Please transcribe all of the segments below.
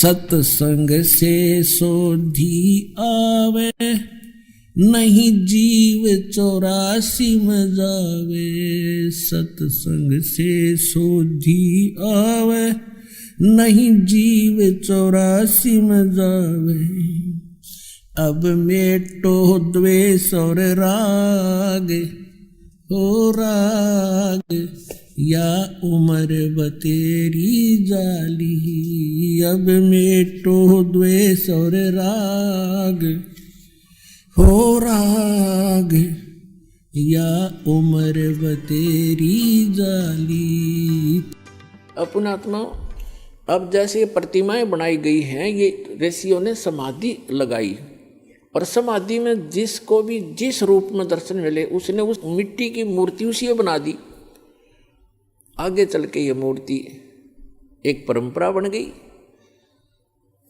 सत्संग से सोधी आवे, नहीं जीव 84 में जावे। सत्संग से सोधी आवे, नहीं जीव 84 में जावे। अब मेटो द्वेष और राग, हो राग या उम्र बतेरी जाली। अब मेटो द्वेष और राग, हो राग या उम्र बतेरी जाली। अपनात्मा, अब जैसे प्रतिमाएं बनाई गई हैं, ये ऋषियों ने समाधि लगाई और समाधि में जिसको भी जिस रूप में दर्शन मिले उसने उस मिट्टी की मूर्ति उसी बना दी। आगे चल के ये मूर्ति एक परंपरा बन गई।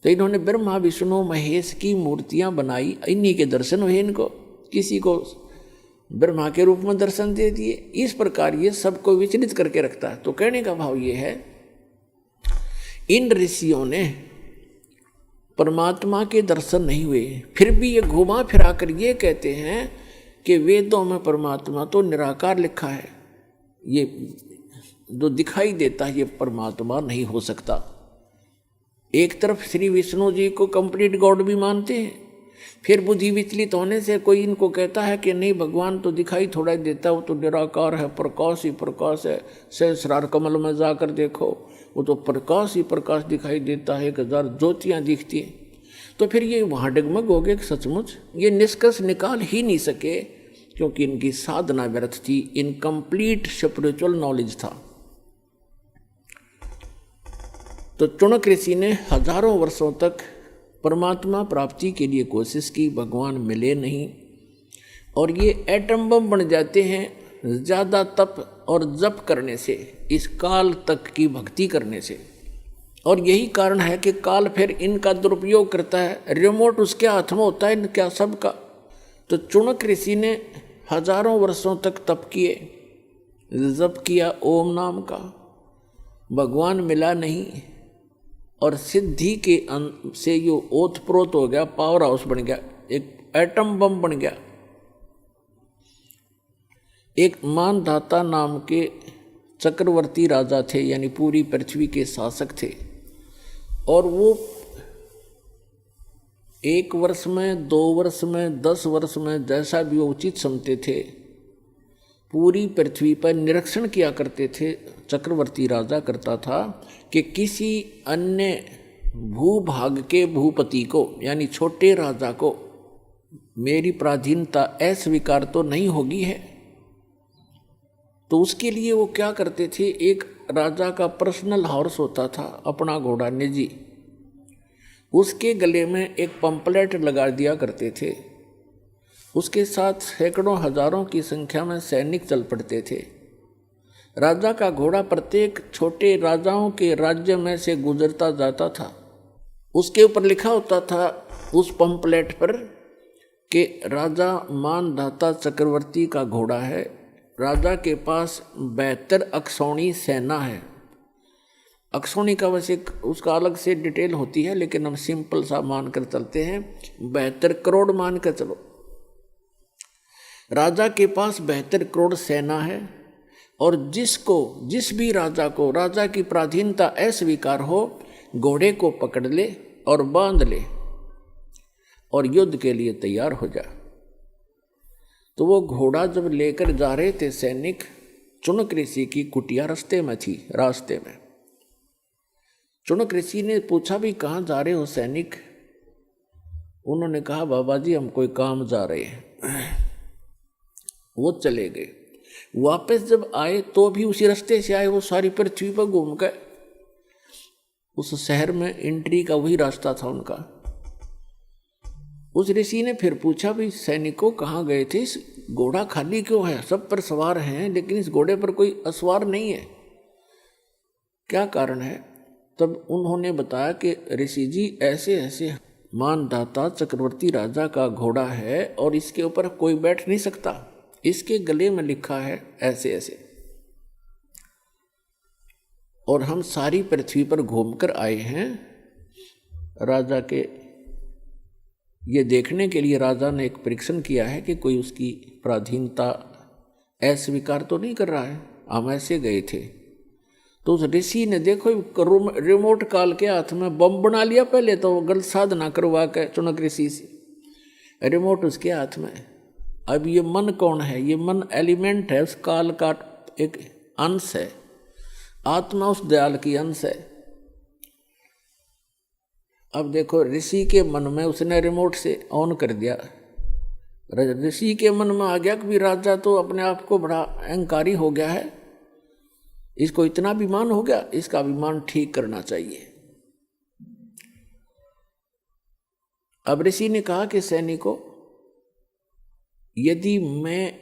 तो इन्होंने ब्रह्मा विष्णु महेश की मूर्तियां बनाई, इन्हीं के दर्शन हुए इनको। किसी को ब्रह्मा के रूप में दर्शन दे दिए। इस प्रकार ये सबको विचलित करके रखता है। तो कहने का भाव ये है, इन ऋषियों ने परमात्मा के दर्शन नहीं हुए, फिर भी ये घुमा फिरा कर ये कहते हैं कि वेदों में परमात्मा तो निराकार लिखा है, ये जो दिखाई देता है ये परमात्मा नहीं हो सकता। एक तरफ श्री विष्णु जी को कंप्लीट गॉड भी मानते हैं, फिर बुद्धि विचलित होने से कोई इनको कहता है कि नहीं भगवान तो दिखाई थोड़ा ही देता, वो तो निराकार है, प्रकाश ही प्रकाश है। सहस्रार कमल में जाकर देखो, वो तो प्रकाश ही प्रकाश दिखाई देता है, 1000 ज्योतियाँ दिखती हैं। तो फिर ये वहाँ डगमग हो गए। सचमुच ये निष्कर्ष निकाल ही नहीं सके, क्योंकि इनकी साधना व्यर्थ थी, इनकम्प्लीट स्पिरिचुअल नॉलेज था। तो चुनक ऋषि ने हजारों वर्षों तक परमात्मा प्राप्ति के लिए कोशिश की, भगवान मिले नहीं, और ये एटम बम बन जाते हैं ज़्यादा तप और जप करने से, इस काल तक की भक्ति करने से। और यही कारण है कि काल फिर इनका दुरुपयोग करता है, रिमोट उसके हाथ में होता है इनका सबका। तो चुनक ऋषि ने हजारों वर्षों तक तप किए, जप किया ओम नाम का, भगवान मिला नहीं, और सिद्धि के से यो ओतप्रोत हो गया, पावर हाउस बन गया, एक एटम बम बन गया। एक मानधाता नाम के चक्रवर्ती राजा थे, यानी पूरी पृथ्वी के शासक थे, और वो 1 वर्ष में, 2 वर्ष में, 10 वर्ष में, जैसा भी वो उचित समझते थे, पूरी पृथ्वी पर निरीक्षण किया करते थे। चक्रवर्ती राजा करता था कि किसी अन्य भूभाग के भूपति को, यानी छोटे राजा को, मेरी पराधीनता अस्वीकार तो नहीं होगी है। तो उसके लिए वो क्या करते थे, एक राजा का पर्सनल हॉर्स होता था, अपना घोड़ा निजी, उसके गले में एक पंपलेट लगा दिया करते थे। उसके साथ सैकड़ों हजारों की संख्या में सैनिक चल पड़ते थे। राजा का घोड़ा प्रत्येक छोटे राजाओं के राज्य में से गुजरता जाता था। उसके ऊपर लिखा होता था उस पंपलेट पर कि राजा मानधाता चक्रवर्ती का घोड़ा है, राजा के पास 72 अक्षौणी सेना है। अक्षौणी का वैसे उसका अलग से डिटेल होती है, लेकिन हम सिंपल सा मानकर चलते हैं, 72 करोड़ मान कर चलो। राजा के पास 72 करोड़ सेना है, और जिस भी राजा को राजा की पराधीनता अस्वीकार हो, घोड़े को पकड़ ले और बांध ले और युद्ध के लिए तैयार हो जा। तो वो घोड़ा जब लेकर जा रहे थे सैनिक, चुनक ऋषि की कुटिया रास्ते में थी। रास्ते में चुनक ऋषि ने पूछा भी कहाँ जा रहे हो सैनिक? उन्होंने कहा बाबा जी हम कोई काम जा रहे हैं। वो चले गए। वापस जब आए तो भी उसी रास्ते से आए, वो सारी पृथ्वी पर घूम गए। उस शहर में एंट्री का वही रास्ता था उनका। उस ऋषि ने फिर पूछा भी सैनिकों कहाँ गए थे, इस घोड़ा खाली क्यों है? सब पर सवार हैं लेकिन इस घोड़े पर कोई असवार नहीं है, क्या कारण है? तब उन्होंने बताया कि ऋषि जी ऐसे ऐसे मानधाता चक्रवर्ती राजा का घोड़ा है और इसके ऊपर कोई बैठ नहीं सकता, इसके गले में लिखा है ऐसे ऐसे, और हम सारी पृथ्वी पर घूमकर आए हैं राजा के ये देखने के लिए राजा ने एक परीक्षण किया है कि कोई उसकी पराधीनता अस्वीकार तो नहीं कर रहा है। हम ऐसे गए थे तो उस ऋषि ने देखो रिमोट काल के हाथ में बम बना लिया। पहले तो गलत साधना करवा के चुनक ऋषि से रिमोट उसके हाथ में। अब ये मन कौन है? ये मन एलिमेंट है, उस काल का एक अंश है। आत्मा उस दयाल की अंश है। अब देखो ऋषि के मन में उसने रिमोट से ऑन कर दिया। ऋषि के मन में आ गया कि राजा तो अपने आप को बड़ा अहंकारी हो गया है, इसको इतना अभिमान हो गया, इसका अभिमान ठीक करना चाहिए। अब ऋषि ने कहा कि सैनिकों, यदि मैं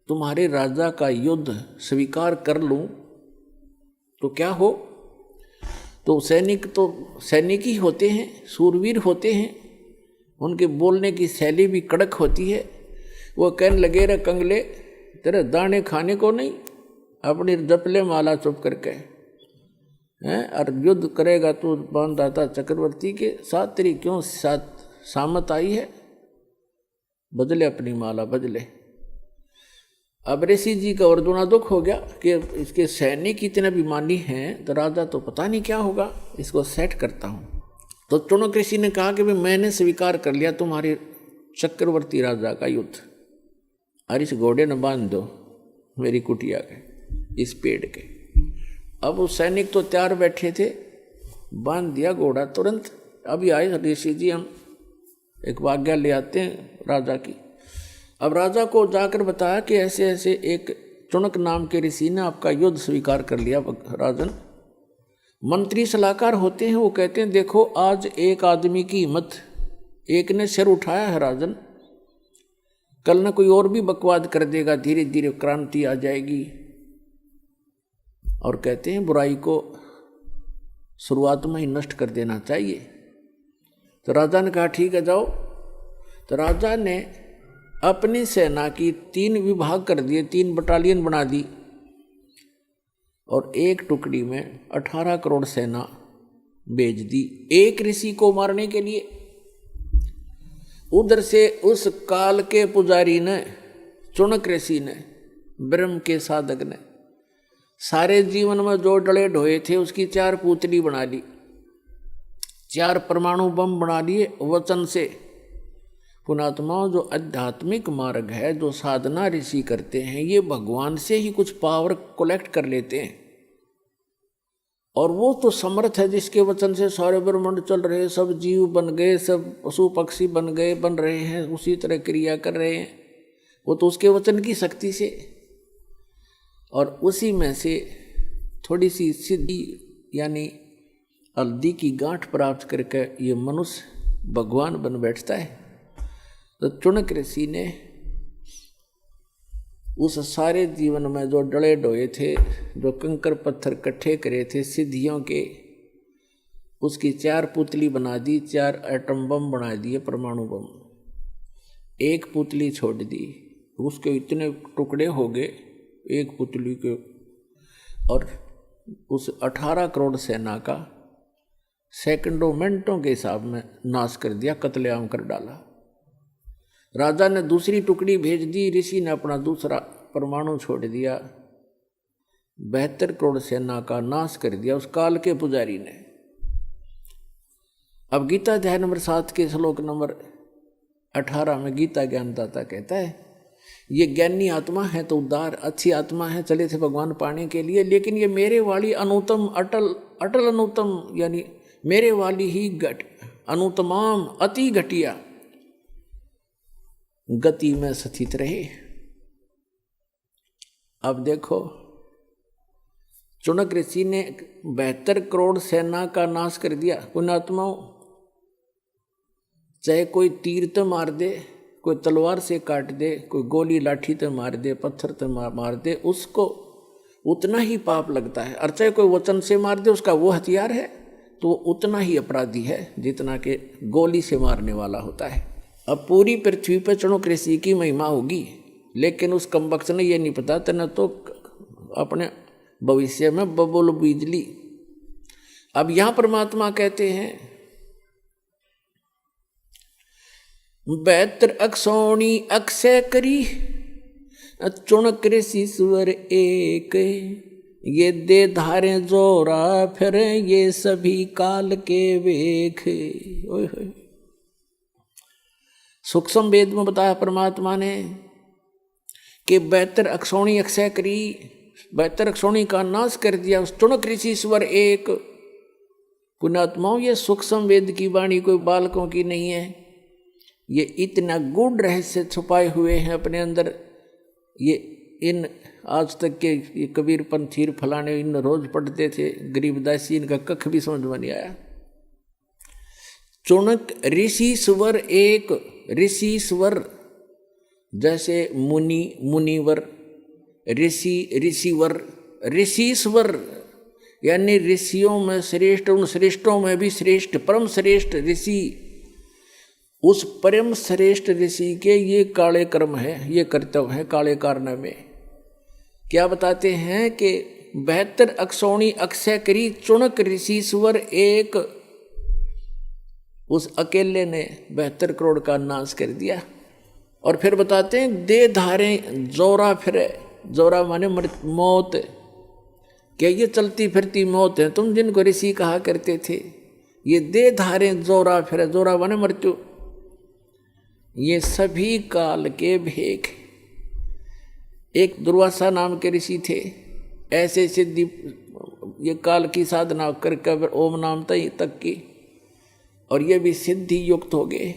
तुम्हारे राजा का युद्ध स्वीकार कर लूं तो क्या हो? तो सैनिक ही होते हैं, सूरवीर होते हैं, उनके बोलने की शैली भी कड़क होती है। वो कहने लगे, रे कंगले, तेरे दाने खाने को नहीं, अपनी जपले माला चुप करके हैं, और युद्ध करेगा तो बांधदाता चक्रवर्ती के साथ, तेरी क्यों साथ सामत आई है? बदले अपनी माला, बदले। अब ऋषि जी का और दूना दुख हो गया कि इसके सैनिक इतने अभिमानी हैं तो राजा तो पता नहीं क्या होगा, इसको सेट करता हूँ। तो चुनक ऋषि ने कहा कि भाई मैंने स्वीकार कर लिया तुम्हारे चक्रवर्ती राजा का युद्ध, और इस घोड़े न बांध दो मेरी कुटिया के, इस पेड़ के। अब वो सैनिक तो तैयार बैठे थे, बांध दिया घोड़ा तुरंत। अभी आए ऋषि जी, हम एक आज्ञा ले आते हैं राजा की। अब राजा को जाकर बताया कि ऐसे ऐसे एक चुनक नाम के ऋषि ने आपका युद्ध स्वीकार कर लिया। राजन, मंत्री सलाहकार होते हैं, वो कहते हैं देखो आज एक आदमी की हिम्मत, एक ने सिर उठाया है राजन, कल ना कोई और भी बकवाद कर देगा, धीरे धीरे क्रांति आ जाएगी। और कहते हैं बुराई को शुरुआत में ही नष्ट कर देना चाहिए। तो राजा ने कहा ठीक है जाओ। तो राजा ने अपनी सेना की 3 विभाग कर दिए, 3 बटालियन बना दी, और एक टुकड़ी में 18 करोड़ सेना भेज दी एक ऋषि को मारने के लिए। उधर से उस काल के पुजारी ने, चुनक ऋषि ने, ब्रह्म के साधक ने, सारे जीवन में जो डले ढोए थे उसकी 4 पुतली बना ली, 4 परमाणु बम बना लिए वचन से। पुणात्माओं, जो आध्यात्मिक मार्ग है, जो साधना ऋषि करते हैं, ये भगवान से ही कुछ पावर कलेक्ट कर लेते हैं। और वो तो समर्थ है जिसके वचन से सारे ब्रह्मांड चल रहे, सब जीव बन गए, सब पशु पक्षी बन गए, बन रहे हैं, उसी तरह क्रिया कर रहे हैं। वो तो उसके वचन की शक्ति से, और उसी में से थोड़ी सी सिद्धि यानी हल्दी की गांठ प्राप्त करके ये मनुष्य भगवान बन बैठता है। तो चुनक ऋषि ने उस सारे जीवन में जो डले डोए थे, जो कंकर पत्थर इकट्ठे करे थे सिद्धियों के, उसकी 4 पुतली बना दी, 4 एटम बम बना दिए, परमाणु बम। एक पुतली छोड़ दी, उसके इतने टुकड़े हो गए एक पुतली के, और उस 18 करोड़ सेना का सेकंडों मिनटों के हिसाब में नाश कर दिया, कत्लेआम कर डाला। राजा ने दूसरी टुकड़ी भेज दी, ऋषि ने अपना दूसरा परमाणु छोड़ दिया, 72 करोड़ सेना का नाश कर दिया उस काल के पुजारी ने। अब गीता अध्याय नंबर 7 के श्लोक नंबर 18 में गीता ज्ञानदाता कहता है, ये ज्ञानी आत्मा है तो उदार अच्छी आत्मा है, चले थे भगवान पाने के लिए, लेकिन ये मेरे वाली अनुतम अटल अटल अनुतम यानी मेरे वाली ही अनुतमाम अति घटिया गति में स्थित रहे। अब देखो चुनक ऋषि ने 72 करोड़ सेना का नाश कर दिया। पुण्यात्माओं, चाहे कोई तीर तो मार दे, कोई तलवार से काट दे, कोई गोली लाठी तो मार दे, पत्थर तो मार दे, उसको उतना ही पाप लगता है। और चाहे कोई वचन से मार दे, उसका वो हथियार है तो उतना ही अपराधी है जितना कि गोली से मारने वाला होता है। अब पूरी पृथ्वी पर चुनक ऋषि की महिमा होगी, लेकिन उस कमबख्त ने ये नहीं पता तेना तो अपने भविष्य में बबुल बिजली। अब यहाँ परमात्मा कहते हैं 72 अक्षौणी अक्षय करी, चुणक ऋषिश्वर एक, ये दे धारे जोरा फिर ये सभी काल के वेख। ओए होए, सूक्ष्म वेद में बताया परमात्मा ने कि 72 अक्षौणी अक्षय करी, 72 अक्षौणी का नाश कर दिया, चुणक ऋषिश्वर एक। पुण्यात्माओं, ये सूक्ष्म वेद की वाणी कोई बालकों की नहीं है, ये इतना गूढ़ रहस्य छुपाए हुए हैं अपने अंदर। ये इन आज तक के ये कबीर पंथीर फलाने इन रोज पढ़ते थे, गरीबदासी इनका कख भी समझ में नहीं आया। चुणक ऋषिश्वर एक, ऋषिश्वर जैसे मुनि मुनिवर, ऋषि ऋषिवर, ऋषिश्वर यानी ऋषियों में श्रेष्ठ, उन श्रेष्ठों में भी श्रेष्ठ, परम श्रेष्ठ ऋषि। उस परम श्रेष्ठ ऋषि के ये काले कर्म है, ये कर्तव्य है काले कारनामे। क्या बताते हैं कि 72 अक्षौणी अक्षय करी, चुणक ऋषिश्वर एक। उस अकेले ने 72 करोड़ का नाश कर दिया। और फिर बताते हैं दे धारे जोरा फिरे, जोरा माने मौत। क्या ये चलती फिरती मौत है तुम जिनको ऋषि कहा करते थे? ये दे धारे जोरा फिरे, जोरा माने मृत्यु। ये सभी काल के भेख। एक दुर्वासा नाम के ऋषि थे, ऐसे सिद्धि ये काल की साधना करके ओम नाम तक की, और ये भी सिद्धि युक्त हो गए।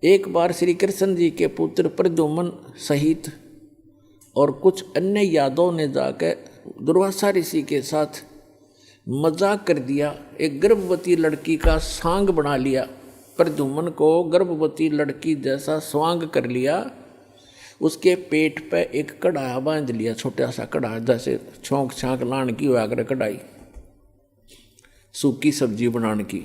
एक बार श्री कृष्ण जी के पुत्र प्रद्युम्न सहित और कुछ अन्य यादवों ने जाकर दुर्वासा ऋषि के साथ मजाक कर दिया, एक गर्भवती लड़की का सांग बना लिया। प्रद्युम्न को गर्भवती लड़की जैसा स्वांग कर लिया, उसके पेट पे एक कढ़ाई बांध लिया, छोटा सा कढ़ाई जैसे छोंक छांक लान की हुआ कर कढ़ाई, सूखी सब्जी बनाने की,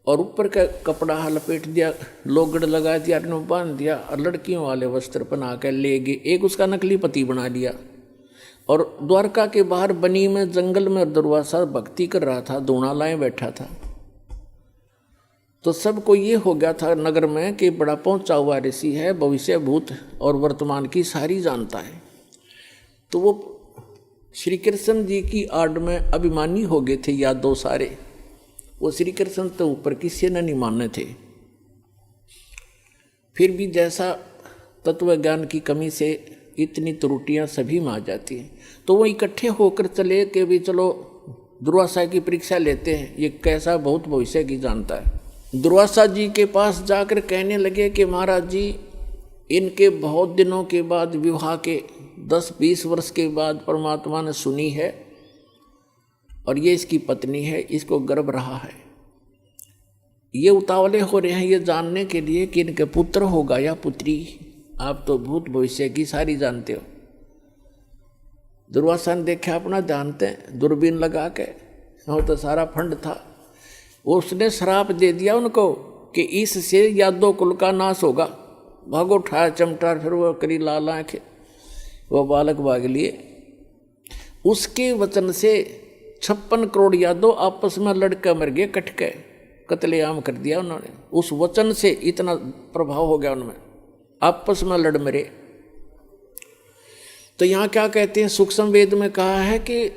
और ऊपर का कपड़ा लपेट दिया, लोगड़ लगा दिया, बांध दिया, और लड़कियों वाले वस्त्र पहना कर ले गए। एक उसका नकली पति बना लिया। और द्वारका के बाहर बनी में जंगल में दुर्वासा भक्ति कर रहा था, दूना लाए बैठा था। तो सबको ये हो गया था नगर में कि बड़ा पहुंचा हुआ ऋषि है, भविष्य भूत और वर्तमान की सारी जानता है। तो वो श्री कृष्ण जी की आड़ में अभिमानी हो गए थे यादव सारे। वो श्री कृष्ण तो ऊपर किसी ने नहीं माने थे। फिर भी जैसा तत्व ज्ञान की कमी से इतनी त्रुटियां सभी में आ जाती हैं, तो वो इकट्ठे होकर चले कि भी चलो दुर्वासा की परीक्षा लेते हैं, ये कैसा बहुत भविष्य की जानता है। दुर्वासा जी के पास जाकर कहने लगे कि महाराज जी, इनके बहुत दिनों के बाद विवाह के 10-20 वर्ष के बाद परमात्मा ने सुनी है, और ये इसकी पत्नी है, इसको गर्भ रहा है। ये उतावले हो रहे हैं ये जानने के लिए कि इनके पुत्र होगा या पुत्री। आप तो भूत भविष्य की सारी जानते हो। दुर्वासा ने देखा अपना जानते हैं, दूरबीन लगा के, वो तो सारा फंड था। उसने श्राप दे दिया उनको कि इससे यादव कुल का नाश होगा। भागो उठाया चमटा, फिर वो करी लाल आंखें, वो बालक भाग लिए। उसके वचन से 56 करोड़ यादव आपस में लड़के मर गए, कट के कत्लेआम कर दिया उन्होंने। उस वचन से इतना प्रभाव हो गया उनमें, आपस में लड़ मरे। तो यहाँ क्या कहते हैं, सूक्ष्म वेद में कहा है कि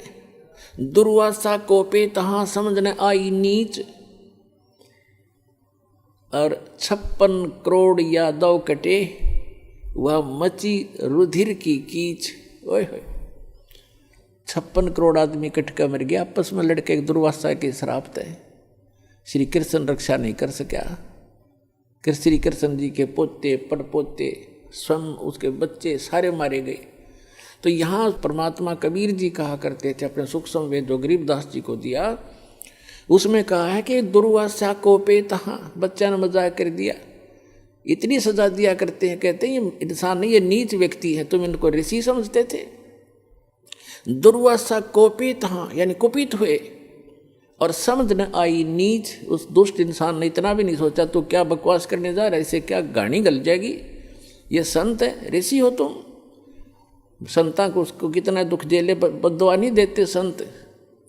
दुर्वासा कोपे तहाँ समझने आई नीच, और 56 करोड़ यादव कटे, वह मची रुधिर की कीच। ओए होए, 56 करोड़ आदमी कट कर मर गया आपस में लड़के। दुर्वासा के श्राप थे, श्री कृष्ण रक्षा नहीं कर सका। श्री कृष्ण जी के पोते परपोते स्वयं उसके बच्चे सारे मारे गए। तो यहाँ परमात्मा कबीर जी कहा करते थे अपने सूक्ष्म वेद जो गरीबदास जी को दिया, उसमें कहा है कि दुर्वासा कोपे तहाँ, बच्चा ने मजाक कर दिया, इतनी सजा दिया करते हैं। कहते हैं ये इंसान नहीं, ये नीच व्यक्ति है, तुम इनको ऋषि समझते थे। दुर्वासा कोपे तहाँ यानी कुपित हुए, और समझ न आई नीच। उस दुष्ट इंसान ने इतना भी नहीं सोचा तो क्या बकवास करने जा रहा है, इससे क्या गाड़ी गल जाएगी, ये संत है, ऋषि हो तुम। संता को उसको कितना दुख झेले, बद्दुआ नहीं देते संत,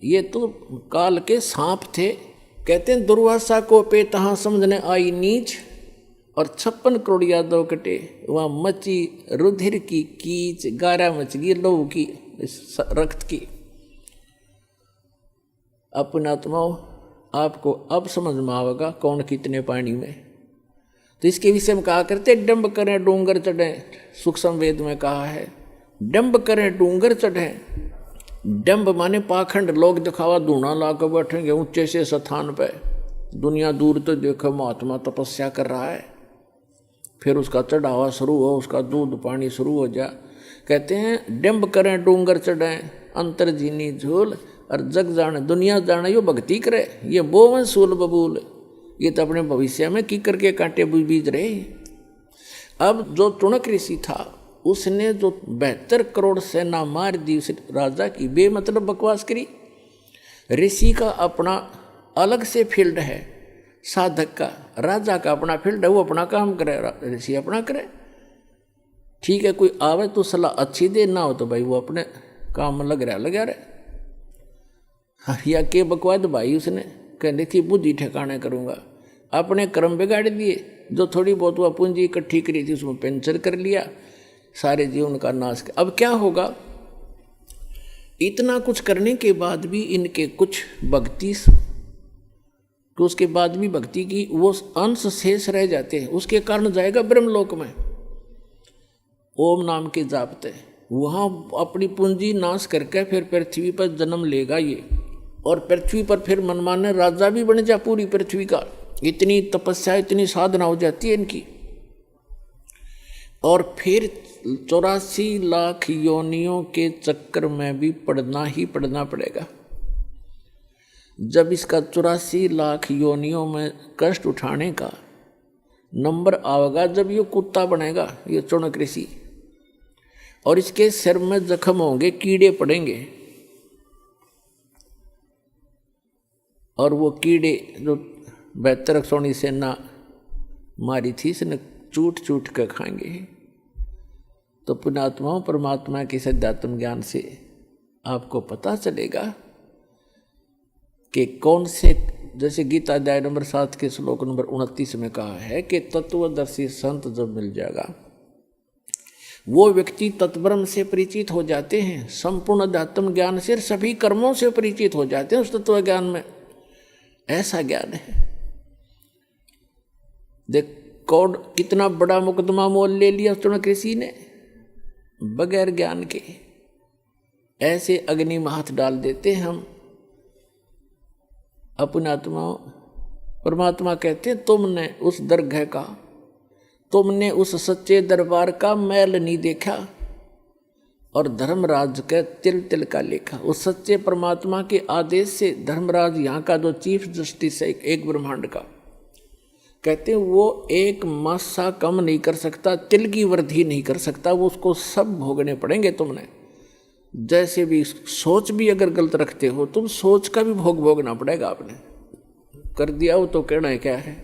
ये तो काल के सांप थे। कहते हैं दुर्वासा को पे तहाँ समझने आई नीच, और 56 करोड़ यादव कटे। वहाँ मची रुधिर की कीच, गारा मच गई लहू की, रक्त की। अपने आत्माओं, आपको अब समझ में आवेगा कौन कितने पानी में। तो इसके विषय में कहा करते डंब करें डूंगर चढ़े, सूक्ष्म वेद में कहा है डंब करें डूंगर चढ़े। डंब माने पाखंड, लोग दिखावा धूना ला कर बैठेंगे ऊंचे से स्थान पे, दुनिया दूर तो देखो महात्मा तपस्या कर रहा है, फिर उसका चढ़ावा शुरू हो, उसका दूध पानी शुरू हो जा। कहते हैं डंब करें डूंगर चढ़े, अंतर जीनी झूल, और जग जाने दुनिया जाने यो भक्ति करे। ये बोवन सूल बबूल, ये तो अपने भविष्य में की करके कांटे बीज रहे। अब जो चुनक ऋषि था उसने जो 72 करोड़ सेना मार दी उस राजा की, बेमतलब बकवास करी। ऋषि का अपना अलग से फील्ड है, साधक का, राजा का अपना फील्ड है, वो अपना काम करे, ऋषि अपना करे। ठीक है, कोई आवे तो सलाह अच्छी दे, ना हो तो भाई वो अपने काम में लग रहा या के बकवाद भाई उसने कहनी थी बुद्धि ठिकाने करूँगा, अपने कर्म बिगाड़ दिए। जो थोड़ी बहुत वह पूंजी इकट्ठी करी थी उसमें पेंचर कर लिया, सारे जीवन का नाश कर। अब क्या होगा, इतना कुछ करने के बाद भी इनके कुछ भक्ति, तो उसके बाद भी भक्ति की वो अंश शेष रह जाते हैं, उसके कारण जाएगा ब्रह्मलोक में ओम नाम के जापते, वहाँ अपनी पूंजी नाश करके फिर पृथ्वी पर जन्म लेगा ये, और पृथ्वी पर फिर मनमाने राजा भी बन जा पूरी पृथ्वी का। इतनी तपस्या, इतनी साधना हो जाती है इनकी। और फिर 84 लाख योनियों के चक्कर में भी पड़ना ही पड़ना पड़ेगा। जब इसका 84 लाख योनियों में कष्ट उठाने का नंबर आवेगा, जब ये कुत्ता बनेगा ये चुनक ऋषि, और इसके सिर में जख्म होंगे, कीड़े पड़ेंगे, और वो कीड़े जो 72 सोनी सेना मारी थी इसने चूट चूट कर खाएंगे। तो पुण्यात्माओं, परमात्मा के सिद्धात्म ज्ञान से आपको पता चलेगा कि कौन से, जैसे गीता अध्याय नंबर 7 के श्लोक नंबर 29 में कहा है कि तत्वदर्शी संत जब मिल जाएगा वो व्यक्ति तत्ब्रह्म से परिचित हो जाते हैं, संपूर्ण अध्यात्म ज्ञान से, सभी कर्मों से परिचित हो जाते हैं उस तत्व ज्ञान में। ऐसा ज्ञान है। देख कौन कितना बड़ा मुकदमा मोल ले लिया चुनक ऋषि ने बगैर ज्ञान के। ऐसे अग्नि में हाथ डाल देते हम अपने आत्मा। परमात्मा कहते हैं तुमने उस दरगाह का, तुमने उस सच्चे दरबार का मैल नहीं देखा और धर्मराज के तिल तिल का लेखा। उस सच्चे परमात्मा के आदेश से धर्मराज यहाँ का जो चीफ जस्टिस है एक ब्रह्मांड का, कहते हैं वो एक मासा कम नहीं कर सकता, तिल की वृद्धि नहीं कर सकता, वो उसको सब भोगने पड़ेंगे तुमने। जैसे भी सोच भी अगर गलत रखते हो तुम, सोच का भी भोग भोगना पड़ेगा। आपने कर दिया हो तो कहना है क्या है।